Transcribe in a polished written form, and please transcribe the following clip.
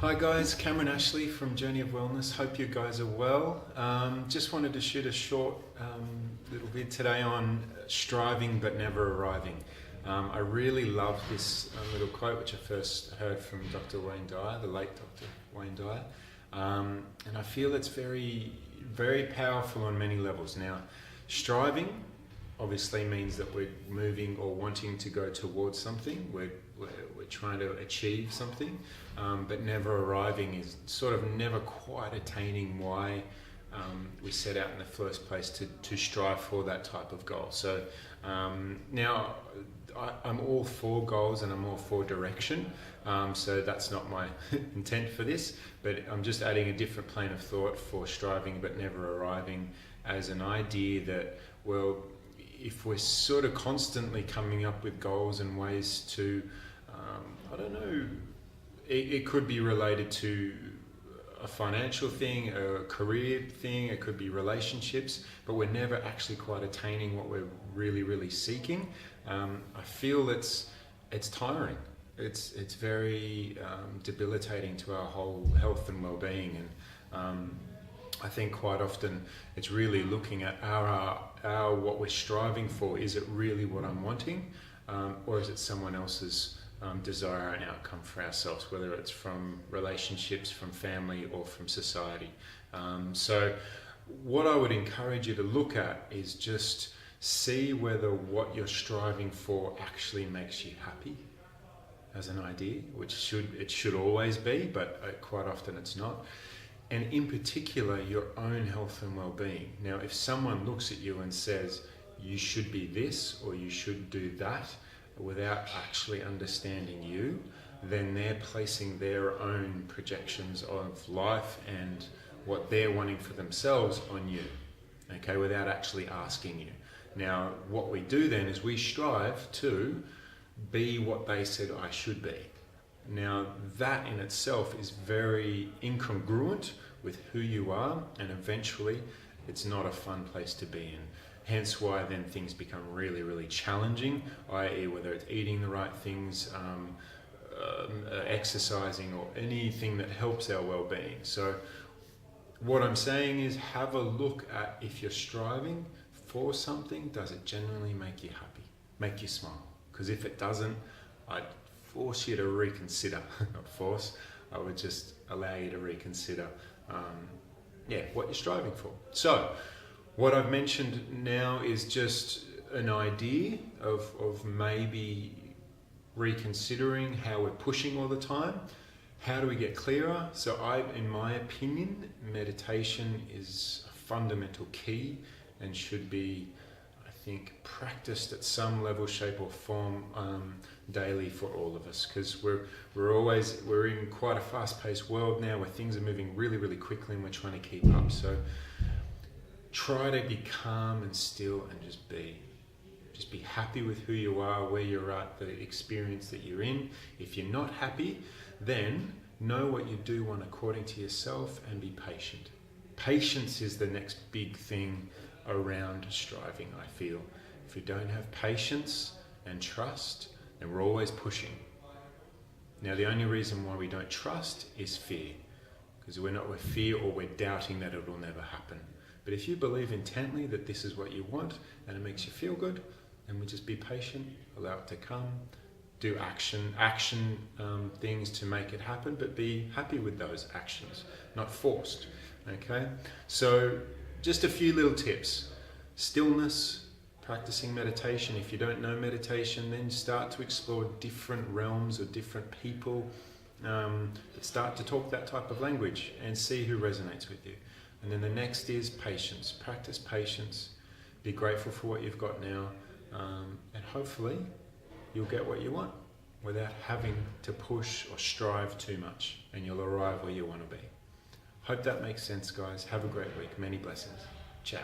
Hi guys, Cameron Ashley from Journey of Wellness. Hope you guys are well. Just wanted to shoot a short little vid today on striving but never arriving. I really love this little quote which I first heard from Dr. Wayne Dyer, the late Dr. Wayne Dyer. And I feel it's very, very powerful on many levels. Now, striving obviously means that we're moving or wanting to go towards something. We're trying to achieve something, but never arriving is sort of never quite attaining why we set out in the first place to strive for that type of goal. So now I'm all for goals and I'm all for direction. So that's not my intent for this, but I'm just adding a different plane of thought for striving but never arriving as an idea that, well, if we're sort of constantly coming up with goals and ways to, I don't know, it could be related to a financial thing, a career thing, it could be relationships, but we're never actually quite attaining what we're really seeking. I feel it's tiring. It's very debilitating to our whole health and well-being, and I think quite often it's really looking at our what we're striving for. Is it really what I'm wanting, or is it someone else's desire and outcome for ourselves, whether it's from relationships, from family, or from society? So what I would encourage you to look at is just see whether what you're striving for actually makes you happy as an idea, which it should always be, but quite often it's not. And in particular, your own health and well-being. Now, if someone looks at you and says, you should be this or you should do that, without actually understanding you, then they're placing their own projections of life and what they're wanting for themselves on you, okay, without actually asking you. Now, what we do then is we strive to be what they said I should be. Now, that in itself is very incongruent with who you are, and eventually it's not a fun place to be in. Hence why then things become really challenging, i.e. whether it's eating the right things, exercising, or anything that helps our well-being. So what I'm saying is, have a look at, if you're striving for something, does it genuinely make you happy, make you smile? Because if it doesn't, I'd force you to reconsider. Not force, I would just allow you to reconsider what you're striving for. So what I've mentioned now is just an idea of maybe reconsidering how we're pushing all the time. How do we get clearer? So in my opinion, meditation is a fundamental key and should be, I think, practiced at some level, shape or form daily for all of us, because we're in quite a fast-paced world now where things are moving really quickly and we're trying to keep up. So try to be calm and still and just be happy with who you are, where you're at, the experience that you're in. If you're not happy, then know what you do want according to yourself and be patient. Patience is the next big thing around striving, I feel. If we don't have patience and trust, then we're always pushing. Now, the only reason why we don't trust is fear, because we're not with fear or we're doubting that it will never happen. But if you believe intently that this is what you want and it makes you feel good, then we just be patient, allow it to come, do action things to make it happen, but be happy with those actions, not forced. Okay, so just a few little tips. Stillness, practicing meditation. If you don't know meditation, then start to explore different realms or different people that start to talk that type of language and see who resonates with you. And then the next is patience. Practice patience. Be grateful for what you've got now, and hopefully you'll get what you want without having to push or strive too much, and you'll arrive where you want to be. Hope that makes sense, guys. Have a great week. Many blessings. Ciao.